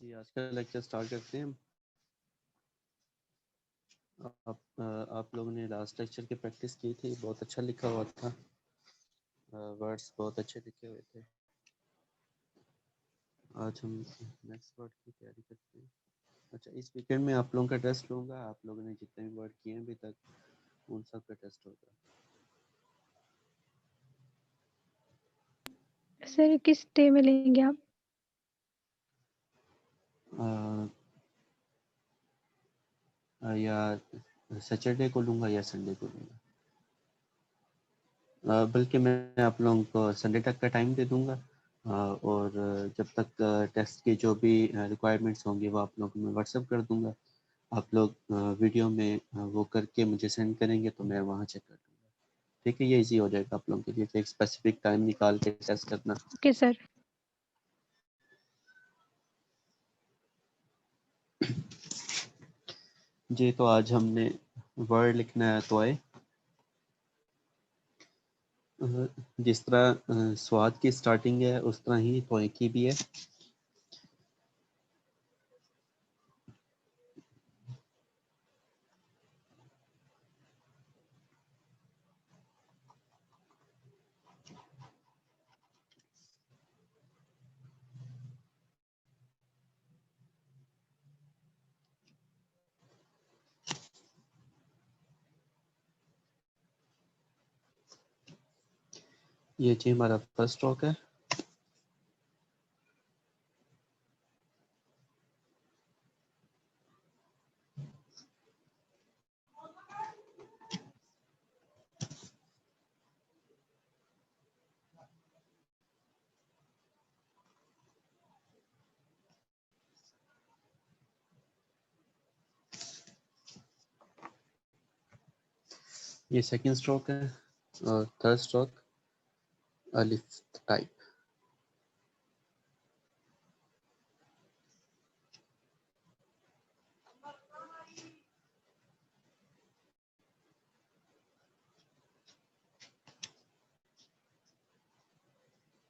जी, आज का lecture start करते हैं हम। आप लोगों ने लास्ट लेक्चर की प्रैक्टिस की थी, बहुत अच्छा लिखा हुआ था, वर्ड्स बहुत अच्छे लिखे हुए थे। आज हम नेक्स्ट वर्ड की तैयारी करते हैं। अच्छा, इस वीकेंड में आप लोगों का टेस्ट लूँगा। आप लोगों ने जितने भी वर्ड किए हैं अभी तक, उन सब का टेस्ट होगा। सर किस डे में लेंगे आप? या सैटरडे को लूँगा या संडे को लूँगा, बल्कि मैं आप लोगों को संडे तक का टाइम दे दूँगा। और जब तक टेस्ट की जो भी रिक्वायरमेंट्स होंगी वो आप लोगों को मैं व्हाट्सएप कर दूँगा। आप लोग वीडियो में वो करके मुझे सेंड करेंगे तो मैं वहाँ चेक कर लूँगा। ठीक है, ये इजी हो जाएगा आप लोगों के लिए, एक स्पेसिफिक टाइम निकाल के टेस्ट करना। Okay sir. जी, तो आज हमने वर्ड लिखना है तो आए। जिस तरह स्वाद की स्टार्टिंग है उस तरह ही तोय की भी है। ये जी हमारा फर्स्ट स्ट्रोक है। ये सेकंड स्ट्रोक है और थर्ड स्ट्रोक अलिफ टाइप।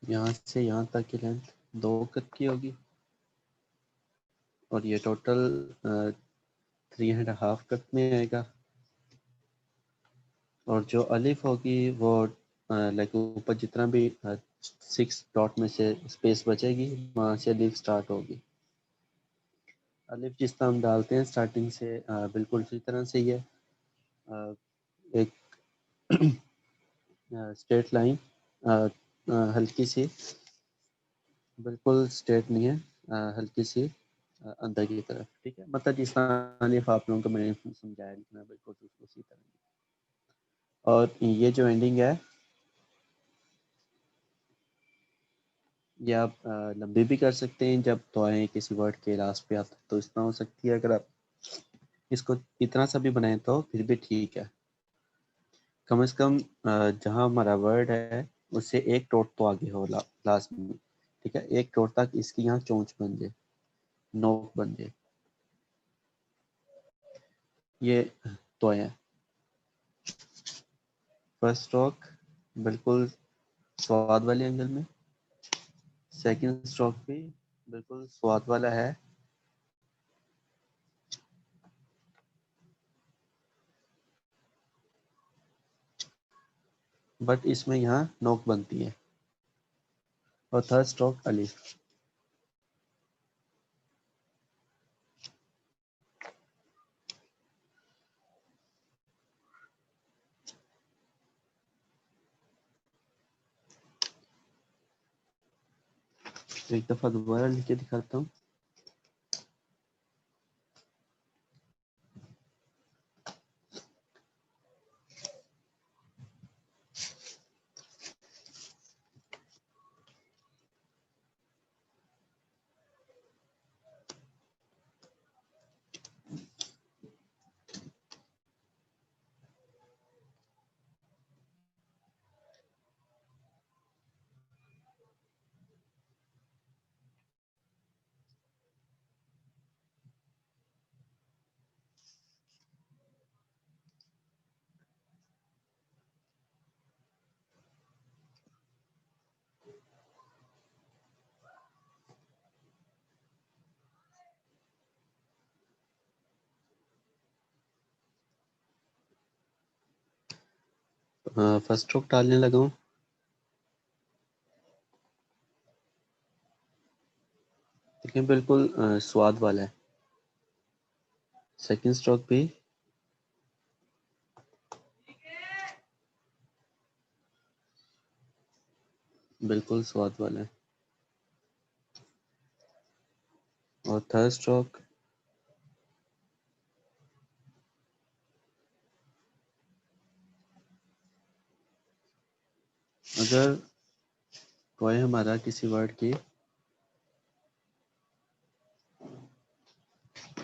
यहाँ से यहाँ तक की लेंथ 2 कद की होगी और ये टोटल 3.5 कद में आएगा। और जो अलिफ होगी वो लाइक ऊपर जितना भी 6 डॉट में से स्पेस बचेगी वहाँ से अलिफ स्टार्ट होगी। अलिफ जिस तरह हम डालते हैं स्टार्टिंग से बिल्कुल उसी तरह से ही है। एक स्ट्रेट लाइन, हल्की सी, बिल्कुल स्ट्रेट नहीं है, हल्की सी अंदर की तरफ। ठीक है, मतलब जिस तरह अलिफ आप लोगों को मैंने समझाया लिखना बिल्कुल उसी तरह। और ये जो एंडिंग है ये आप लंबी भी कर सकते हैं। जब तो आए किसी वर्ड के लास्ट पे आता तो इस तरह हो सकती है। अगर आप इसको इतना सा भी बनाए तो फिर भी ठीक है। कम से कम जहाँ हमारा वर्ड है उससे एक डॉट तो आगे हो लास्ट में। ठीक है, एक डॉट तक इसकी यहाँ चोंच बन जाए, नोक बन जाए। ये तो है फर्स्ट स्ट्रोक बिल्कुल स्वाद वाले एंगल में। सेकंड स्ट्रोक भी बिल्कुल स्वाद वाला है। बट इसमें यहाँ नोक बनती है। और थर्ड स्ट्रोक अलिफ। एक दफा दोबारा लिख के दिखाता हूँ। फर्स्ट स्ट्रोक डालने लगा हूँ। देखिए बिल्कुल स्वाद वाला है। सेकंड स्ट्रोक भी बिल्कुल स्वाद वाला है। और थर्ड स्ट्रोक अगर टॉय हमारा किसी वर्ड की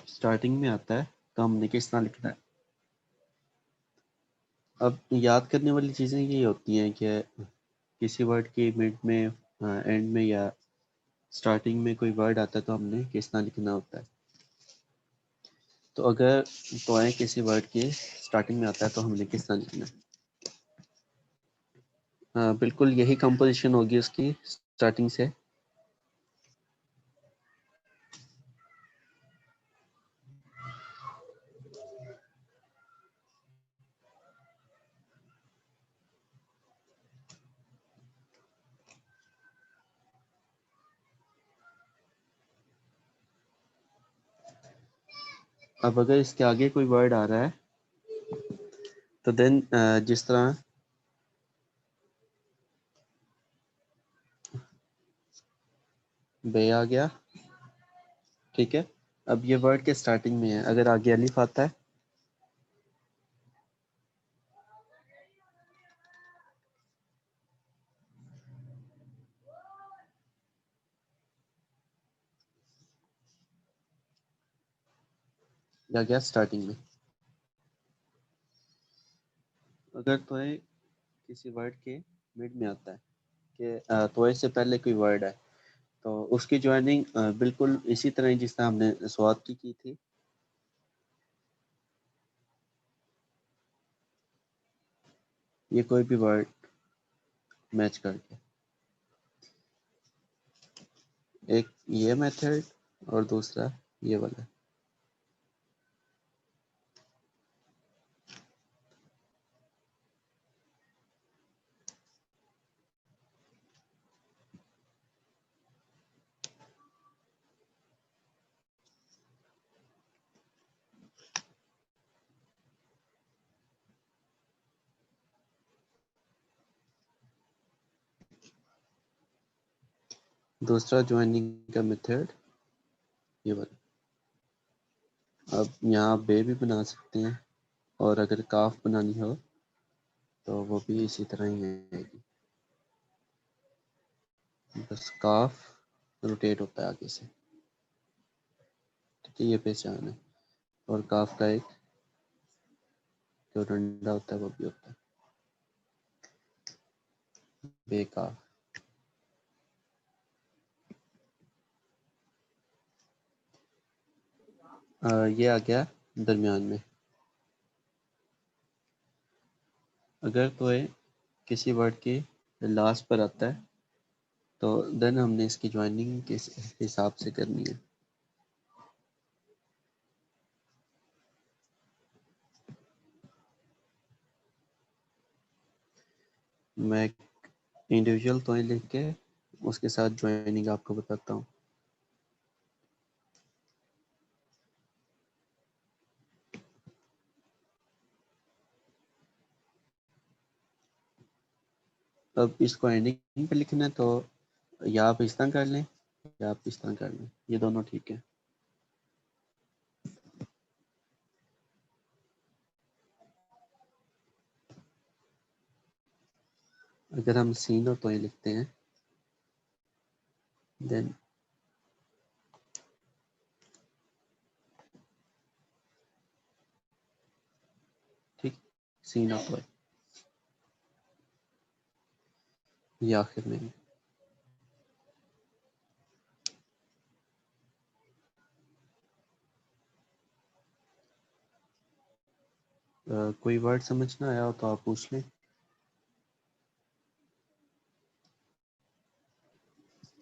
स्टार्टिंग में आता है तो हमने किस तरह लिखना है। अब याद करने वाली चीज़ें ये होती हैं कि किसी वर्ड की मिड में एंड में या स्टार्टिंग में कोई वर्ड आता है तो हमने किस तरह लिखना होता है। तो अगर टॉय किसी वर्ड की स्टार्टिंग में आता है तो हमने किस तरह लिखना है। बिल्कुल यही कंपोजिशन होगी उसकी स्टार्टिंग से। अब अगर इसके आगे कोई वर्ड आ रहा है तो देन जिस तरह बे आ गया, ठीक है। अब ये वर्ड के स्टार्टिंग में है, अगर आगे अलिफ आता है या गया स्टार्टिंग में। अगर तोए किसी वर्ड के मिड में आता है कि तोए से पहले कोई वर्ड है तो उसकी ज्वाइनिंग बिल्कुल इसी तरह ही जिस तरह हमने स्वाद की थी। ये कोई भी वर्ड मैच करके, एक ये मेथड और दूसरा ये वाला। दूसरा ज्वाइनिंग का मेथड ये वाला। अब यहाँ बे भी बना सकते हैं और अगर काफ बनानी हो तो वो भी इसी तरह ही आएगी। बस काफ रोटेट होता है आगे से, ठीक है, ये पहचान है। और काफ का एक जो डंडा होता है वो भी होता है बेकाफ। ये आ गया दरमियान में। अगर तो ये किसी वर्ड के लास्ट पर आता है तो देन हमने इसकी ज्वाइनिंग किस हिसाब से करनी है। मैं इंडिविजुअल तो लिख के उसके साथ ज्वाइनिंग आपको बताता हूँ। अब इसको एंडिंग पे लिखना है तो या आप इस तरह कर लें या आप इस तरह कर लें, ये दोनों ठीक है। अगर हम सीन और तो लिखते हैं देन ठीक, सीन और तो ये आखिर में है। कोई वर्ड समझ ना आया हो तो आप पूछ लें।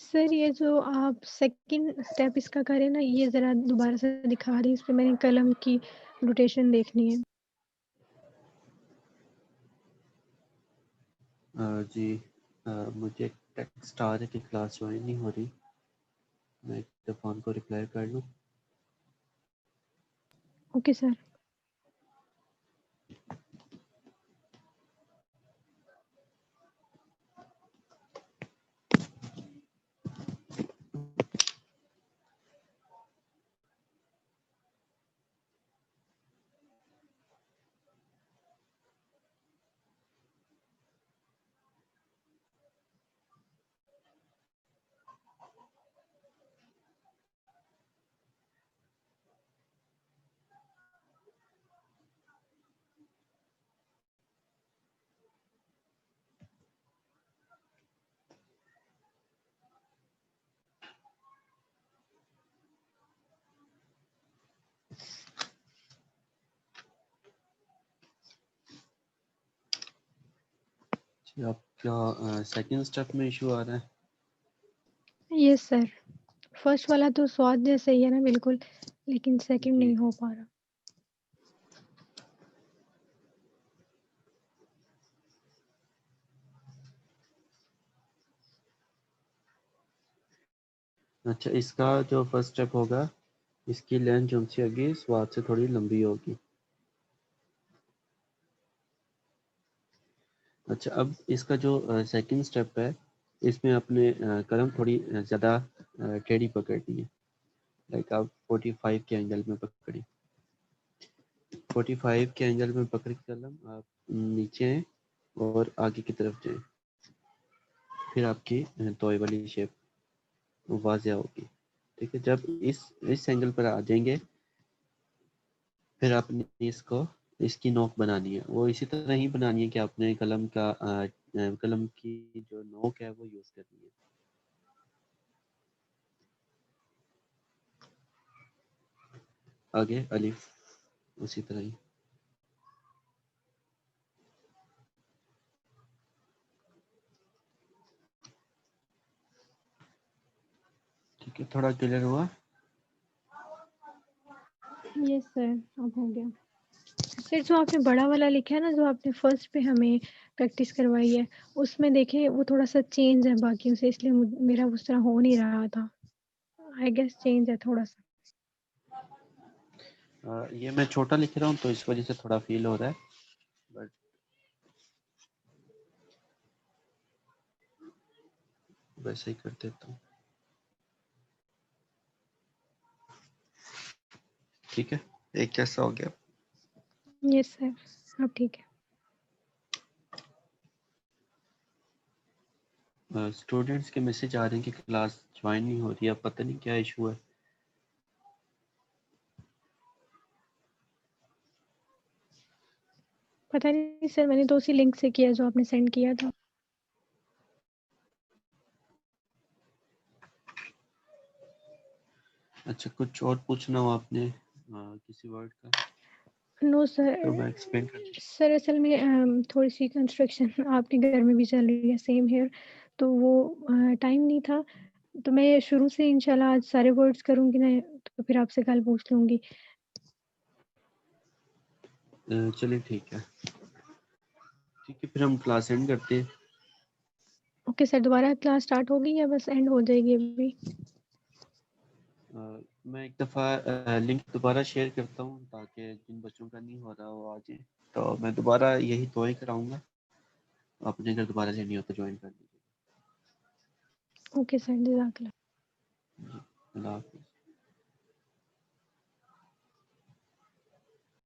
सर ये जो आप सेकंड स्टेप इसका करें ना, ये ज़रा दोबारा से दिखा दें, इस पे मैंने कलम की रोटेशन देखनी है। जी मुझे एक टेक्स्ट आ रहा है कि क्लास ज्वाइन नहीं हो रही। मैं एक दफ़ा उनको रिप्लाई कर लूँ। Okay sir. जी आपका सेकंड स्टेप में इशू आ रहा है। Yes sir. फर्स्ट वाला तो स्वाद जैसा ही है ना बिल्कुल, लेकिन सेकंड जी नहीं हो पा रहा। अच्छा, इसका जो फर्स्ट स्टेप होगा, इसकी लेंथ जो सी होगी स्वाद से थोड़ी लंबी होगी। अच्छा, अब इसका जो सेकंड स्टेप है, इसमें अपने कलम थोड़ी ज़्यादा टेढ़ी पकड़नी है। लाइक आप 45 के एंगल में पकड़ी, 45 के एंगल में पकड़ के कलम आप नीचे आए और आगे की तरफ जाएं। फिर आपकी तोय वाली शेप वाज़िया होगी। ठीक है, जब इस एंगल पर आ जाएंगे, फिर आपने इसको इसकी नोक बनानी है। वो इसी तरह ही बनानी है कि आपने कलम की जो नोक है वो यूज़ करनी है। आगे अलिफ उसी तरह ही। ठीक है, थोड़ा क्लियर हुआ? यस सर, अब हो गया। सर जो आपने बड़ा वाला लिखा है ना, जो आपने फर्स्ट पे हमें प्रैक्टिस करवाई है, उसमें देखिए वो थोड़ा-सा चेंज है बाकियों से, इसलिए मेरा उस तरह हो नहीं रहा था। आई गेस चेंज है थोड़ा-सा। ये मैं छोटा लिख रहा हूँ तो इस वजह से थोड़ा फील हो रहा है, बट वैसे ही कर देता हूँ। ठीक है, एक कैसा हो गया? यस सर, अब ठीक है। स्टूडेंट्स के मैसेज आ रहे हैं कि क्लास ज्वाइन नहीं हो रही है। पता नहीं क्या इशू है। पता नहीं सर, मैंने तो उसी लिंक से किया जो आपने सेंड किया था। अच्छा, कुछ और पूछना हो आपने किसी वर्ड का नो तो सर। मैं एक्सप्लेन कर। सर असल में थोड़ी-सी कंस्ट्रक्शन आपके घर में भी चल रही है, सेम हियर, तो वो टाइम नहीं था, तो मैं शुरू से इंशाल्लाह आज सारे वर्ड्स करूँगी ना, तो फिर आपसे कल पूछ लूँगी। चलिए ठीक है, फिर हम क्लास एंड करते हैं। ओके सर, दोबारा क्लास स्टार्ट होगी या बस एंड हो जाएगी अभी? मैं एक दफ़ा लिंक दोबारा शेयर करता हूँ ताकि जिन बच्चों का नहीं हो रहा वो आ जाए। तो मैं दोबारा यही दुआएं कराऊंगा, आपने अगर दोबारा लेनी हो तो ज्वाइन कर लीजिए। ओके सर, जज़ाकल्लाह। जी, अल्लाह हाफ़िज़।